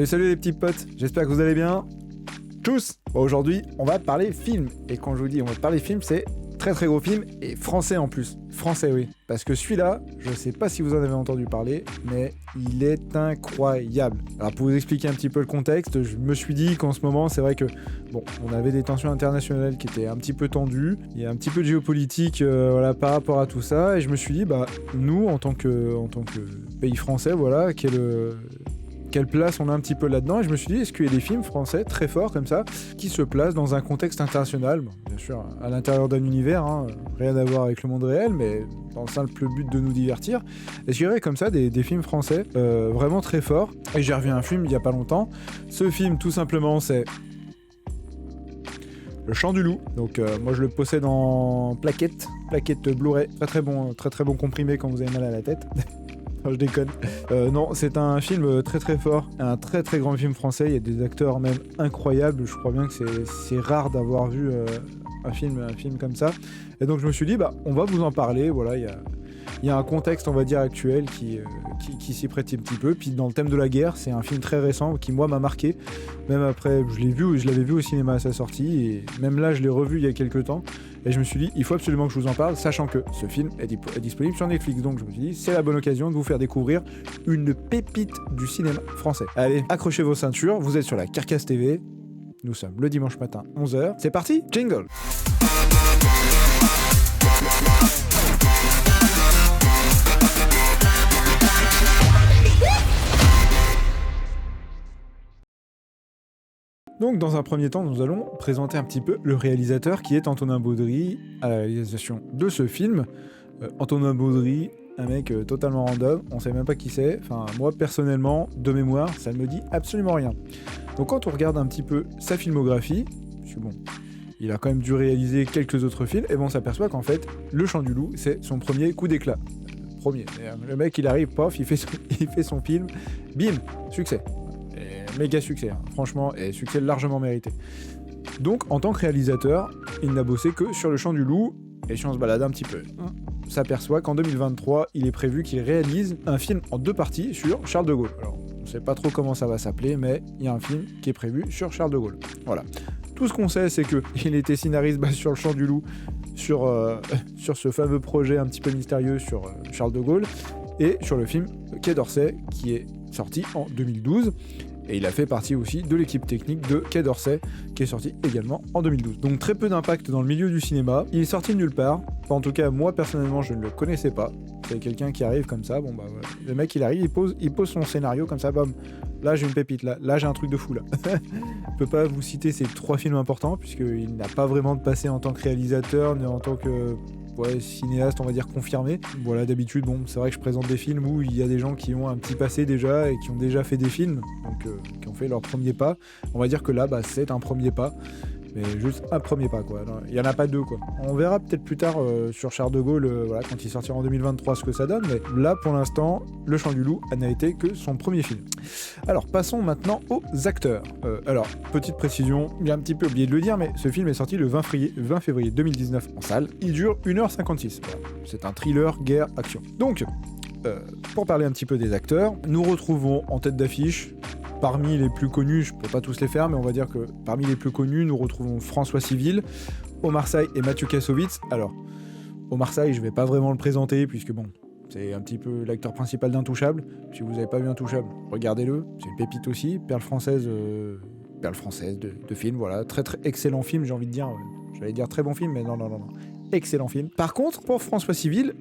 Salut les petits potes, j'espère que vous allez bien. Tous. Aujourd'hui, on va parler film. Et quand je vous dis on va parler film, c'est très très gros film et français en plus. Français, oui. Parce que celui-là, je sais pas si vous en avez entendu parler, mais il est incroyable. Alors pour vous expliquer un petit peu le contexte, je me suis dit qu'en ce moment, c'est vrai que bon, on avait des tensions internationales qui étaient un petit peu tendues. Il y a un petit peu de géopolitique voilà, par rapport à tout ça. Et je me suis dit, bah nous, en tant que pays français, voilà, quelle place on a un petit peu là-dedans, et je me suis dit, est-ce qu'il y a des films français très forts comme ça, qui se placent dans un contexte international, bon, bien sûr à l'intérieur d'un univers, hein, rien à voir avec le monde réel, mais dans le simple but de nous divertir. Est-ce qu'il y aurait comme ça des films français vraiment très forts? Et j'ai revu un film il y a pas longtemps. Ce film, tout simplement, c'est Le Chant du Loup. Donc moi je le possède en plaquette Blu-ray, très bon comprimé quand vous avez mal à la tête. Je déconne. Non, c'est un film très très fort, un très très grand film français. Il y a des acteurs même incroyables. Je crois bien que c'est rare d'avoir vu un film comme ça. Et donc je me suis dit, bah on va vous en parler. Voilà, il y a un contexte, on va dire, actuel qui s'y prête un petit peu. Puis dans le thème de la guerre, c'est un film très récent qui moi m'a marqué. Même après, je l'avais vu au cinéma à sa sortie, et même là je l'ai revu il y a quelques temps. Et je me suis dit, il faut absolument que je vous en parle, sachant que ce film est disponible sur Netflix. Donc je me suis dit, c'est la bonne occasion de vous faire découvrir une pépite du cinéma français. Allez, accrochez vos ceintures, vous êtes sur la Carcasse TV. Nous sommes le dimanche matin, 11h. C'est parti, jingle! Donc dans un premier temps, nous allons présenter un petit peu le réalisateur qui est Antonin Baudry à la réalisation de ce film. Antonin Baudry, un mec totalement random, on sait même pas qui c'est. Enfin moi personnellement, de mémoire, ça ne me dit absolument rien. Donc quand on regarde un petit peu sa filmographie, parce que bon, il a quand même dû réaliser quelques autres films, et bon on s'aperçoit qu'en fait, Le Chant du Loup, c'est son premier coup d'éclat. Premier. Le mec il arrive, pof, il fait son film, bim, succès. Méga succès, hein, franchement, et succès largement mérité. Donc, en tant que réalisateur, il n'a bossé que sur Le Chant du Loup, et si on se balade un petit peu, on s'aperçoit qu'en 2023, il est prévu qu'il réalise un film en 2 parties sur Charles de Gaulle. Alors, on ne sait pas trop comment ça va s'appeler, mais il y a un film qui est prévu sur Charles de Gaulle. Voilà. Tout ce qu'on sait, c'est qu'il était scénariste sur Le Chant du Loup, sur ce fameux projet un petit peu mystérieux sur Charles de Gaulle, et sur le film Quai d'Orsay, qui est sorti en 2012. Et il a fait partie aussi de l'équipe technique de Quai d'Orsay, qui est sorti également en 2012. Donc très peu d'impact dans le milieu du cinéma. Il est sorti de nulle part. Enfin, en tout cas, moi personnellement, je ne le connaissais pas. C'est quelqu'un qui arrive comme ça. Bon bah voilà. Le mec, il arrive, il pose son scénario comme ça. Bam. Là, j'ai une pépite. Là, j'ai un truc de fou là. Je peux pas vous citer ces 3 films importants puisqu'il n'a pas vraiment de passé en tant que réalisateur ni en tant que cinéaste, on va dire, confirmé. Voilà, d'habitude, bon, c'est vrai que je présente des films où il y a des gens qui ont un petit passé déjà et qui ont déjà fait des films, donc qui ont fait leur premier pas. On va dire que là, bah, c'est un premier pas, mais juste un premier pas, quoi. Il y en a pas 2, quoi. On verra peut-être plus tard sur Charles de Gaulle, voilà, quand il sortira en 2023, ce que ça donne, mais là, pour l'instant, Le Chant du Loup n'a été que son premier film. Alors, passons maintenant aux acteurs. Alors, petite précision, il a un petit peu oublié de le dire, mais ce film est sorti le 20 février 2019 en salle. Il dure 1h56. Voilà. C'est un thriller, guerre, action. Donc, pour parler un petit peu des acteurs, nous retrouvons en tête d'affiche, parmi les plus connus, je ne peux pas tous les faire, mais on va dire que parmi les plus connus, nous retrouvons François Civil, Omar Sy et Mathieu Kassovitz. Alors, Omar Sy, je ne vais pas vraiment le présenter, puisque bon, c'est un petit peu l'acteur principal d'Intouchable. Si vous n'avez pas vu Intouchable, regardez-le, c'est une pépite aussi, perle française de film, voilà, très très excellent film, j'ai envie de dire, j'allais dire très bon film, mais non, excellent film. Par contre, pour François Civil,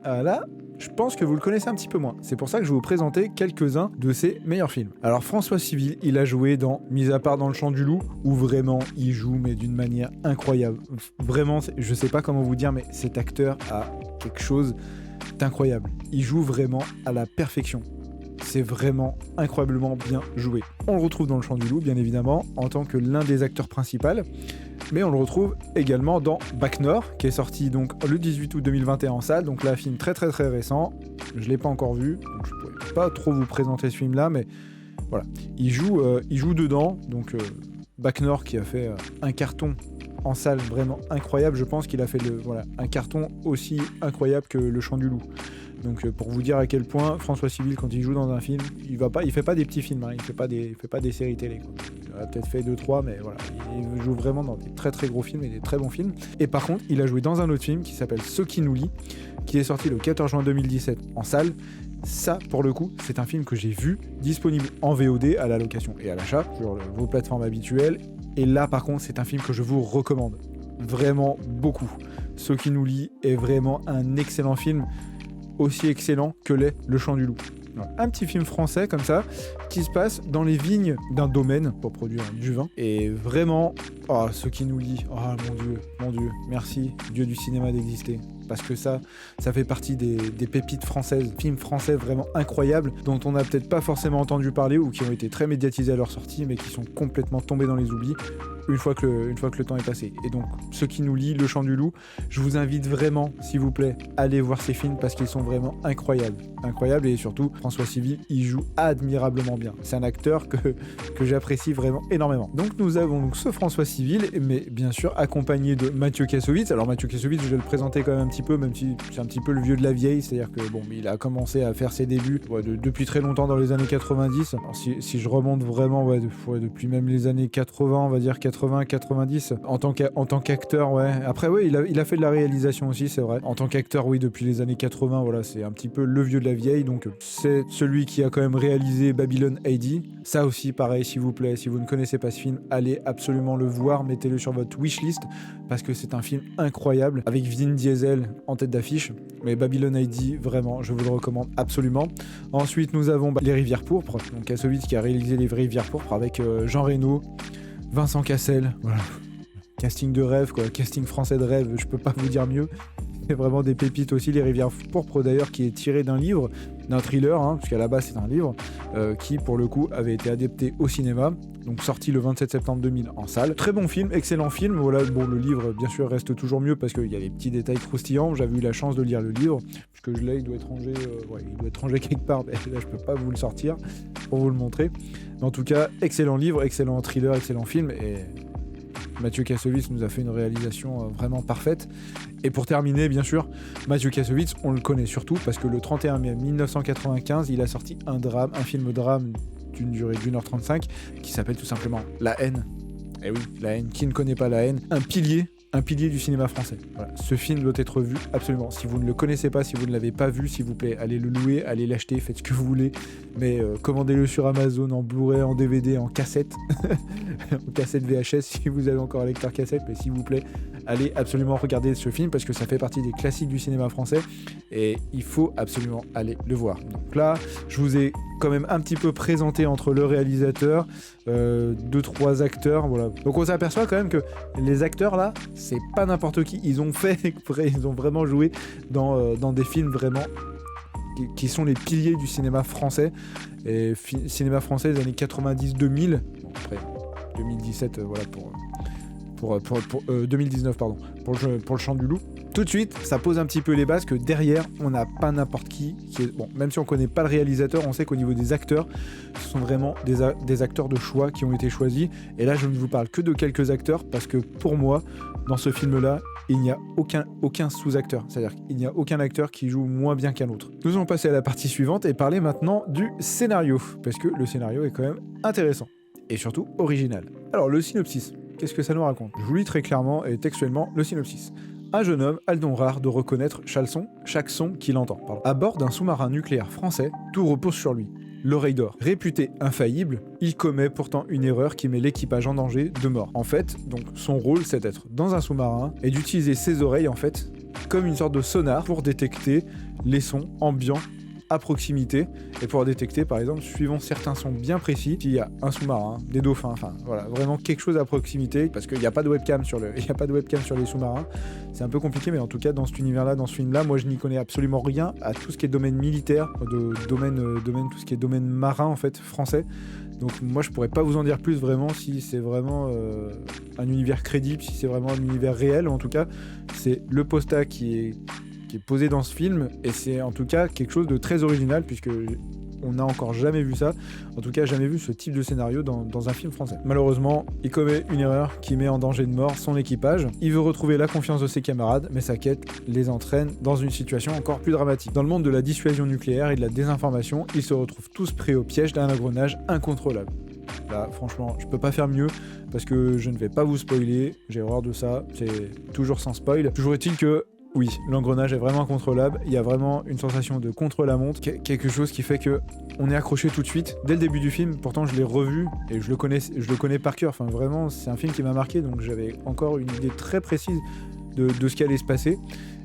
là, je pense que vous le connaissez un petit peu moins. C'est pour ça que je vais vous présenter quelques-uns de ses meilleurs films. Alors François Civil, il a joué dans, mis à part dans Le Chant du Loup, où vraiment il joue mais d'une manière incroyable. Vraiment, je sais pas comment vous dire, mais cet acteur a quelque chose d'incroyable. Il joue vraiment à la perfection. C'est vraiment incroyablement bien joué. On le retrouve dans Le Chant du Loup, bien évidemment, en tant que l'un des acteurs principaux. Mais on le retrouve également dans Bac Nord, qui est sorti donc le 18 août 2021 en salle. Donc là, un film très très très récent. Je ne l'ai pas encore vu, donc je ne pourrais pas trop vous présenter ce film-là, mais voilà. Il joue dedans. Donc Bac Nord qui a fait un carton en salle vraiment incroyable. Je pense qu'il a fait un carton aussi incroyable que Le Chant du Loup. Donc pour vous dire à quel point François Civil, quand il joue dans un film, il fait pas des petits films, hein, il fait pas des séries télé, quoi. Il a peut-être fait 2-3, mais voilà, il joue vraiment dans des très très gros films et des très bons films. Et par contre, il a joué dans un autre film qui s'appelle Ce qui nous lie, qui est sorti le 14 juin 2017 en salle. Ça, pour le coup, c'est un film que j'ai vu, disponible en VOD, à la location et à l'achat, sur vos plateformes habituelles. Et là, par contre, c'est un film que je vous recommande. Vraiment beaucoup. Ce qui nous lie est vraiment un excellent film, aussi excellent que l'est Le Chant du Loup. Un petit film français comme ça, qui se passe dans les vignes d'un domaine pour produire du vin. Et vraiment, ce qui nous lie, mon Dieu, merci Dieu du cinéma d'exister. Parce que ça fait partie des pépites françaises, films français vraiment incroyables, dont on n'a peut-être pas forcément entendu parler ou qui ont été très médiatisés à leur sortie, mais qui sont complètement tombés dans les oublis une fois que le temps est passé. Et donc, Ce qui nous lie, Le Chant du Loup, je vous invite vraiment, s'il vous plaît, à aller voir ces films parce qu'ils sont vraiment incroyables. Incroyables, et surtout, François Civil, il joue admirablement bien. C'est un acteur que j'apprécie vraiment énormément. Donc, nous avons donc ce François Civil, mais bien sûr accompagné de Mathieu Kassovitz. Alors, Mathieu Kassovitz, je vais le présenter quand même un petit peu, même si c'est un petit peu le vieux de la vieille, c'est-à-dire que bon, il a commencé à faire ses débuts depuis très longtemps dans les années 90. Alors, si je remonte vraiment depuis même les années 80, on va dire 80-90, en tant qu'acteur, ouais. Après, ouais, il a fait de la réalisation aussi, c'est vrai. En tant qu'acteur, oui, depuis les années 80, voilà, c'est un petit peu le vieux de la vieille. Donc, c'est celui qui a quand même réalisé Babylon AD. Ça aussi, pareil, s'il vous plaît, si vous ne connaissez pas ce film, allez absolument le voir, mettez-le sur votre wishlist, parce que c'est un film incroyable, avec Vin Diesel en tête d'affiche. Mais Babylon AD, vraiment, je vous le recommande absolument. Ensuite, nous avons Les Rivières Pourpres, donc Kassovitz qui a réalisé Les Rivières Pourpres avec Jean Reno, Vincent Cassel, voilà. Casting de rêve, quoi. Casting français de rêve, je peux pas vous dire mieux. C'est vraiment des pépites aussi, Les Rivières Pourpres d'ailleurs, qui est tiré d'un livre, d'un thriller, hein, puisqu'à la base c'est un livre, qui pour le coup avait été adapté au cinéma, donc sorti le 27 septembre 2000 en salle. Très bon film, excellent film. Voilà, bon, le livre bien sûr reste toujours mieux parce qu'il y a des petits détails croustillants. J'avais eu la chance de lire le livre, puisque là il doit être rangé quelque part, mais là je peux pas vous le sortir pour vous le montrer. Mais en tout cas, excellent livre, excellent thriller, excellent film, et Mathieu Kassovitz nous a fait une réalisation vraiment parfaite. Et pour terminer, bien sûr, Mathieu Kassovitz, on le connaît surtout parce que le 31 mai 1995, il a sorti un film drame d'une durée d'1h35 qui s'appelle tout simplement La Haine. Et oui, La Haine, qui ne connaît pas La Haine, un pilier du cinéma français. Voilà. Ce film doit être vu absolument. Si vous ne le connaissez pas, si vous ne l'avez pas vu, s'il vous plaît, allez le louer, allez l'acheter, faites ce que vous voulez, mais commandez-le sur Amazon, en Blu-ray, en DVD, en cassette, en cassette VHS si vous avez encore un lecteur cassette, mais s'il vous plaît, allez absolument regarder ce film parce que ça fait partie des classiques du cinéma français et il faut absolument aller le voir. Donc là, je vous ai quand même un petit peu présenté entre le réalisateur, 2-3 acteurs, voilà. Donc on s'aperçoit quand même que les acteurs là, c'est pas n'importe qui. Ils ont vraiment joué dans des films vraiment qui sont les piliers du cinéma français. Et cinéma français des années 90-2000. Bon, après 2017, voilà pour 2019 pardon, pour le Chant du Loup. Tout de suite, ça pose un petit peu les bases que derrière, on n'a pas n'importe qui est... Bon, même si on connaît pas le réalisateur, on sait qu'au niveau des acteurs, ce sont vraiment des acteurs de choix qui ont été choisis. Et là, je ne vous parle que de quelques acteurs parce que pour moi, dans ce film-là, il n'y a aucun sous-acteur. C'est-à-dire qu'il n'y a aucun acteur qui joue moins bien qu'un autre. Nous allons passer à la partie suivante et parler maintenant du scénario. Parce que le scénario est quand même intéressant. Et surtout original. Alors, le synopsis, qu'est-ce que ça nous raconte ? Je vous lis très clairement et textuellement le synopsis. Un jeune homme a le don rare de reconnaître chaque son qu'il entend. À bord d'un sous-marin nucléaire français, tout repose sur lui. L'oreille d'or. Réputé infaillible, il commet pourtant une erreur qui met l'équipage en danger de mort. En fait, donc son rôle, c'est d'être dans un sous-marin et d'utiliser ses oreilles en fait comme une sorte de sonar pour détecter les sons ambiants à proximité et pouvoir détecter par exemple suivant certains sons bien précis s'il y a un sous-marin, des dauphins, enfin voilà, vraiment quelque chose à proximité parce qu'il n'y a pas de webcam sur les sous-marins. C'est un peu compliqué, mais en tout cas dans cet univers-là, dans ce film-là, moi je n'y connais absolument rien à tout ce qui est domaine militaire, tout ce qui est domaine marin en fait français. Donc moi je pourrais pas vous en dire plus vraiment si c'est vraiment un univers crédible, si c'est vraiment un univers réel. En tout cas, c'est le posta qui est qui est posé dans ce film, et c'est en tout cas quelque chose de très original, puisque on n'a encore jamais vu ça, en tout cas jamais vu ce type de scénario dans un film français. Malheureusement, il commet une erreur qui met en danger de mort son équipage. Il veut retrouver la confiance de ses camarades, mais sa quête les entraîne dans une situation encore plus dramatique. Dans le monde de la dissuasion nucléaire et de la désinformation, ils se retrouvent tous pris au piège d'un engrenage incontrôlable. Là, franchement, je peux pas faire mieux parce que je ne vais pas vous spoiler, j'ai horreur de ça, c'est toujours sans spoil. Toujours est-il que oui, l'engrenage est vraiment incontrôlable, il y a vraiment une sensation de contre-la-montre, quelque chose qui fait que on est accroché tout de suite dès le début du film. Pourtant je l'ai revu et je le connais par cœur, enfin vraiment c'est un film qui m'a marqué, donc j'avais encore une idée très précise de ce qui allait se passer.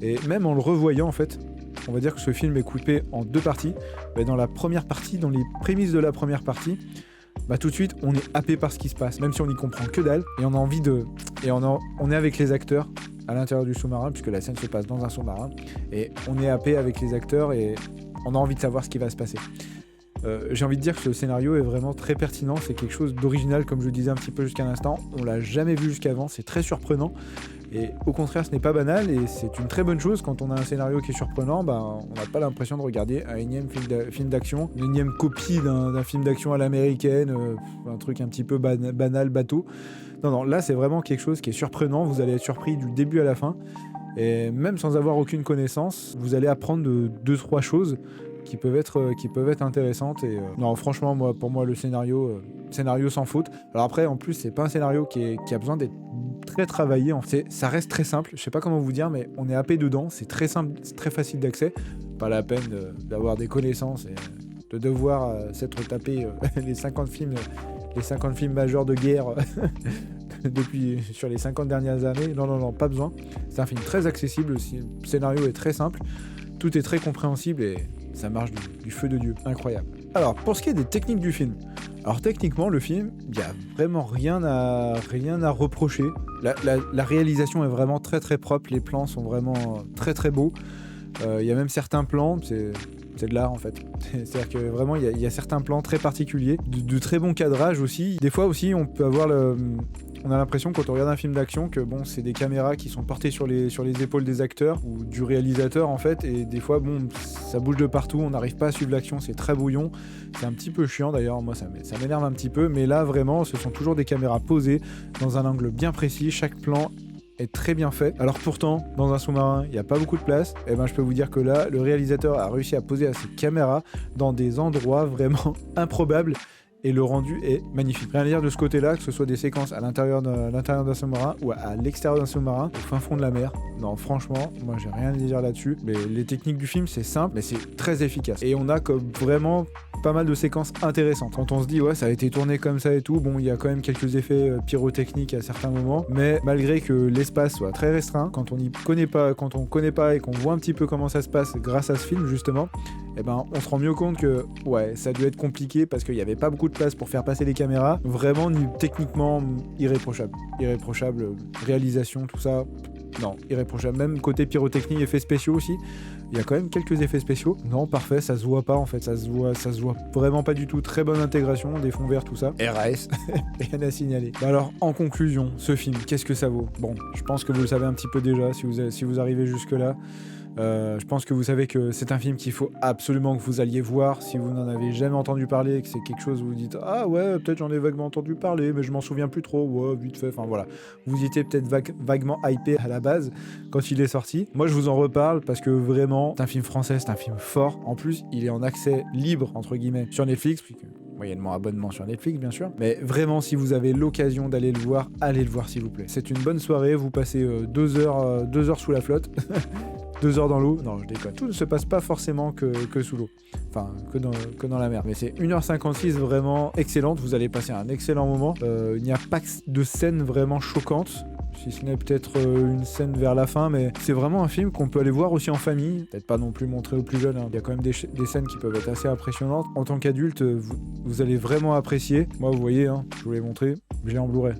Et même en le revoyant en fait, on va dire que ce film est coupé en deux parties. Mais dans la première partie, dans les prémices de la première partie, tout de suite on est happé par ce qui se passe, même si on n'y comprend que dalle, et on a envie de... Et on est avec les acteurs à l'intérieur du sous-marin, puisque la scène se passe dans un sous-marin, et on est happé avec les acteurs et on a envie de savoir ce qui va se passer. J'ai envie de dire que ce scénario est vraiment très pertinent, c'est quelque chose d'original, comme je le disais un petit peu jusqu'à l'instant, on l'a jamais vu jusqu'avant, c'est très surprenant, et au contraire ce n'est pas banal, et c'est une très bonne chose quand on a un scénario qui est surprenant, on n'a pas l'impression de regarder un énième film d'action, une énième copie d'un film d'action à l'américaine, un truc un petit peu banal, bateau. Non, là c'est vraiment quelque chose qui est surprenant, vous allez être surpris du début à la fin, et même sans avoir aucune connaissance, vous allez apprendre deux, trois choses qui peuvent être intéressantes. Et non, franchement, pour moi, le scénario sans faute. Alors après, en plus, c'est pas un scénario qui a besoin d'être très travaillé. Ça reste très simple. Je sais pas comment vous dire, mais on est happé dedans. C'est très simple, c'est très facile d'accès. Pas la peine d'avoir des connaissances et de devoir s'être tapé les 50 films majeurs de guerre sur les 50 dernières années. Non, pas besoin. C'est un film très accessible. Le scénario est très simple. Tout est très compréhensible et ça marche du feu de Dieu. Incroyable. Alors, pour ce qui est des techniques du film. Alors, techniquement, le film, il n'y a vraiment rien à reprocher. La réalisation est vraiment très très propre. Les plans sont vraiment très très beaux. Il y a même certains plans, c'est de l'art en fait. C'est-à-dire que vraiment, il y a certains plans très particuliers. De très bon cadrage aussi. Des fois aussi, on peut avoir on a l'impression quand on regarde un film d'action que c'est des caméras qui sont portées sur les épaules des acteurs ou du réalisateur en fait, et des fois ça bouge de partout, on n'arrive pas à suivre l'action, c'est très brouillon, c'est un petit peu chiant d'ailleurs, moi ça m'énerve un petit peu, mais là vraiment ce sont toujours des caméras posées dans un angle bien précis, chaque plan est très bien fait. Alors pourtant, dans un sous-marin, il n'y a pas beaucoup de place. Et je peux vous dire que là, le réalisateur a réussi à poser ses caméras dans des endroits vraiment improbables. Et le rendu est magnifique. Rien à dire de ce côté-là, que ce soit des séquences à l'intérieur d'un sous-marin ou à l'extérieur d'un sous-marin, au fin fond de la mer. Non, franchement, moi j'ai rien à dire là-dessus. Mais les techniques du film, c'est simple, mais c'est très efficace. Et on a comme vraiment pas mal de séquences intéressantes. Quand on se dit, ouais, ça a été tourné comme ça et tout, il y a quand même quelques effets pyrotechniques à certains moments. Mais malgré que l'espace soit très restreint, quand on connaît pas et qu'on voit un petit peu comment ça se passe grâce à ce film, justement, on se rend mieux compte que, ouais, ça a dû être compliqué parce qu'il n'y avait pas beaucoup de place pour faire passer les caméras. Vraiment, techniquement, irréprochable. Irréprochable, réalisation, tout ça. Non, irréprochable. Même côté pyrotechnie, effets spéciaux aussi. Il y a quand même quelques effets spéciaux. Non, parfait, ça se voit pas en fait. Ça se voit vraiment pas du tout. Très bonne intégration, des fonds verts, tout ça. RAS, rien à signaler. Alors, en conclusion, ce film, qu'est-ce que ça vaut ? Bon, je pense que vous le savez un petit peu déjà si vous arrivez jusque-là. Je pense que vous savez que c'est un film qu'il faut absolument que vous alliez voir si vous n'en avez jamais entendu parler, que c'est quelque chose où vous dites « Ah ouais, peut-être j'en ai vaguement entendu parler, mais je m'en souviens plus trop, ouais, vite fait, enfin voilà. » Vous étiez peut-être vaguement hypé à la base quand il est sorti. Moi, je vous en reparle parce que vraiment, c'est un film français, c'est un film fort. En plus, il est en accès libre, entre guillemets, sur Netflix, puisque moyennement abonnement sur Netflix, bien sûr. Mais vraiment, si vous avez l'occasion d'aller le voir, allez le voir, s'il vous plaît. C'est une bonne soirée, vous passez 2 heures sous la flotte. 2 heures dans l'eau, non je déconne. Tout ne se passe pas forcément que sous l'eau, enfin que dans la mer. Mais c'est 1h56 vraiment excellente, vous allez passer un excellent moment. Il n'y a pas de scène vraiment choquante, si ce n'est peut-être une scène vers la fin, mais c'est vraiment un film qu'on peut aller voir aussi en famille. Peut-être pas non plus montrer aux plus jeunes, hein. Il y a quand même des scènes qui peuvent être assez impressionnantes. En tant qu'adulte, vous allez vraiment apprécier. Moi vous voyez, hein, je vous l'ai montré, je l'ai en Blu-ray.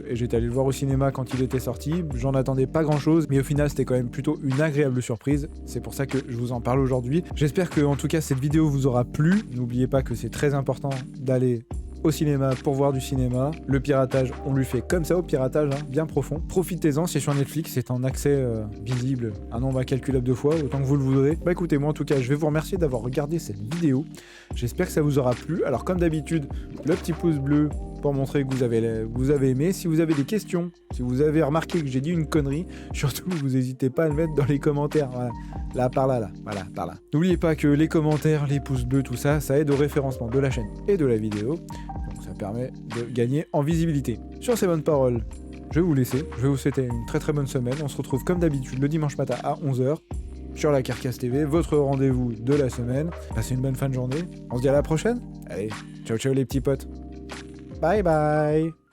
Et j'étais allé le voir au cinéma quand il était sorti, j'en attendais pas grand chose, mais au final c'était quand même plutôt une agréable surprise. C'est pour ça que je vous en parle aujourd'hui. J'espère que en tout cas cette vidéo vous aura plu. N'oubliez pas que c'est très important d'aller au cinéma pour voir du cinéma. Le piratage, on lui fait comme ça au piratage, hein, bien profond. Profitez-en, c'est sur Netflix, c'est en accès visible un nombre incalculable de fois, autant que vous le voudrez. Bah écoutez, moi en tout cas, je vais vous remercier d'avoir regardé cette vidéo. J'espère que ça vous aura plu. Alors comme d'habitude, le petit pouce bleu pour montrer que vous avez aimé. Si vous avez des questions, si vous avez remarqué que j'ai dit une connerie, surtout vous n'hésitez pas à le mettre dans les commentaires. Voilà. Là, par là, voilà, par là. N'oubliez pas que les commentaires, les pouces bleus, tout ça, ça aide au référencement de la chaîne et de la vidéo. Donc ça permet de gagner en visibilité. Sur ces bonnes paroles, je vais vous laisser. Je vais vous souhaiter une très très bonne semaine. On se retrouve comme d'habitude le dimanche matin à 11h sur la Carcasse TV, votre rendez-vous de la semaine. Passez une bonne fin de journée. On se dit à la prochaine. Allez, ciao ciao les petits potes. Bye bye.